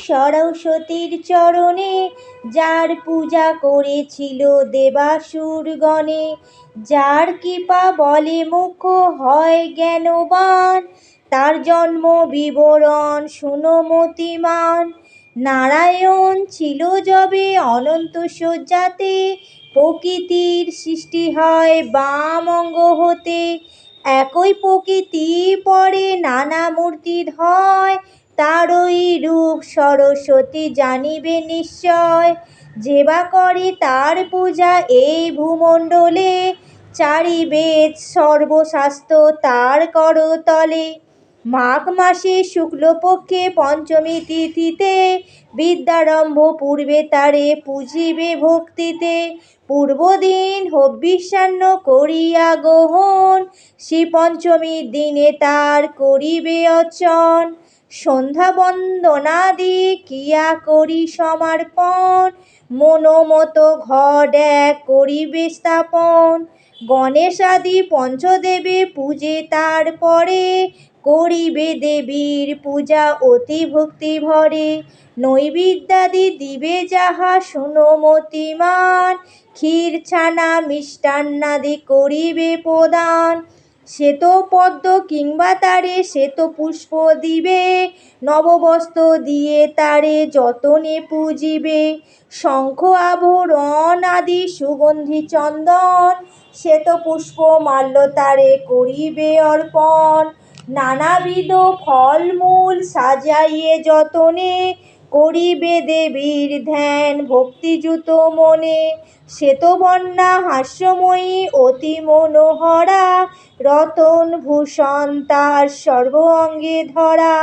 সরস্বতীর চরণে, যার পূজা করেছিল দেবাসুরগণে। যার কৃপা বলে মুখ হয় জ্ঞানবান, তার জন্ম বিবরণ শুনো মতিমান। নারায়ণ ছিল যবে অনন্ত শয্যাতে, প্রকৃতির সৃষ্টি হয় বাম অঙ্গ হতে। একই প্রকৃতি পরে নানা মূর্তির হয়, তারই রূপ সরস্বতী জানিবে নিশ্চয়। যে বা করে তার পূজা এই ভূমণ্ডলে, চারি বেদ সর্বশাস্ত্র তার করতলে। মাঘ মাসে শুক্লপক্ষে পঞ্চমী তিথিতে, বিদ্যারম্ভ পূর্বে তারে পূজিবে ভক্তিতে। পূর্বদিন হবিষ্যান্ন করিয়া গ্রহণ, শ্রী পঞ্চমীর দিনে তার করিবে অর্চন। সন্ধ্যা বন্দনাদি ক্রিয়া করি সমর্পণ, মনোমত ঘট এক করিবে স্থাপন। গণেশ আদি পঞ্চদেবে পূজে তার পরে, করিবে দেবীর পূজা অতি ভক্তি ভরে। নৈবেদ্যাদি দিবে যাহা শুনো মতিমান, ক্ষীর ছানা মিষ্টান্নাদি করিবে প্রদান। শ্বেত পদ্ম কিংবা তারে শ্বেত পুষ্প দিবে, নববস্ত্র দিয়ে তারে যতনে পূজিবে। শঙ্খ আভরণ আদি সুগন্ধি চন্দন, শ্বেত পুষ্প মাল্য তারে করিবে অর্পণ। নানাবিধ ফল মূল সাজাইয়ে যতনে, করিবে দেবীর ধ্যান ভক্তিযুত মনে। শ্বেতবর্ণা হাস্যময়ী অতি মনোহরা, রতন ভূষণ তার সর্ব অঙ্গে ধরা।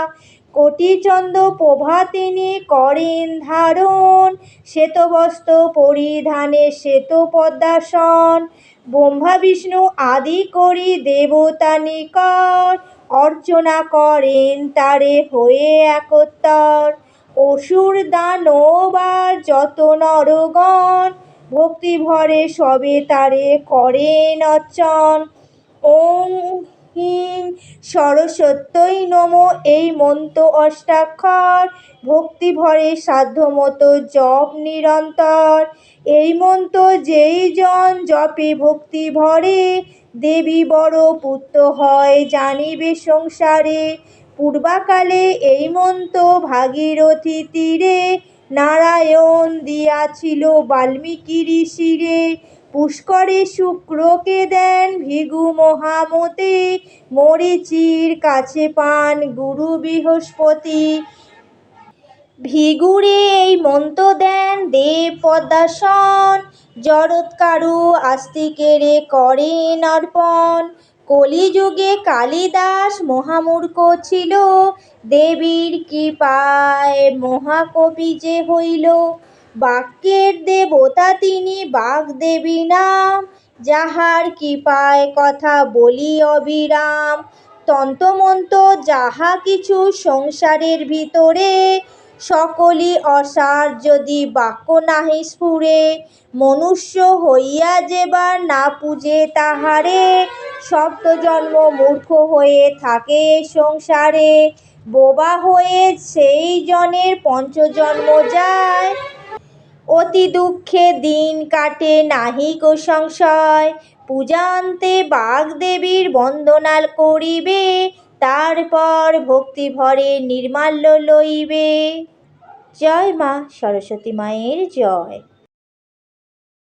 কোটিচন্দ্র প্রভা তিনি করেন ধারণ, শ্বেতবস্ত্র পরিধানে শ্বেত পদ্মাসন। ব্রহ্মা বিষ্ণু আদি করি দেবতা নিকট, অর্চনা করেন তারে হয়ে একত্তর। অসুর দানব আর যত নরগণ, ভক্তি ভরে সবে তারে করেন অর্চন। ওং হ্রিং সরস্বত্যৈ নমঃ এই মন্ত্র অষ্টাক্ষর, ভক্তি ভরে সাধ্যমতো জপ নিরন্তর। এই মন্ত্র যেই জন জপে ভক্তি ভরে, দেবী বর পুত্র হয় জানিবে সংসারে। পূর্বকালে এই মন্ত্র ভাগীরথী তীরে, নারায়ণ দিয়াছিল বাল্মীকি ঋষিরে। পুষ্করে শুক্রকে দেন ভৃগু মহামতি, মরীচির কাছে পান গুরু বৃহস্পতি। ভৃগুরে এই মন্ত্র দেন দেব পদ্মাসন, জরৎকারু আস্তিকেরে করেন অর্পণ। কলিযুগে কালিদাস মহামূর্খ ছিল, দেবীর কৃপায় মহাকবি যে হইল। বাক্যের দেবতা তিনি বাগ্দেবী নাম, যাহার কৃপায় কথা বলি অবিরাম। তন্ত্রমন্ত্র যাহা কিছু সংসারের ভিতরে, সকলই অসার যদি বাক্য নাহি স্ফুরে। মনুষ্য হইয়া যেবার না পূজে তাহারে, সপ্ত জন্ম মূর্খ হয়ে থাকে সংসারে। বোবা হয়ে সেই জনের পঞ্চজন্ম যায়, অতি দুঃখে দিন কাটে নাহি কো সংশয়। পূজান্তে বাগ্দেবীর বন্দনা করিবে, তারপর ভক্তি ভরে নির্মাল্য লইবে। জয় মা সরস্বতী মায়ের জয়।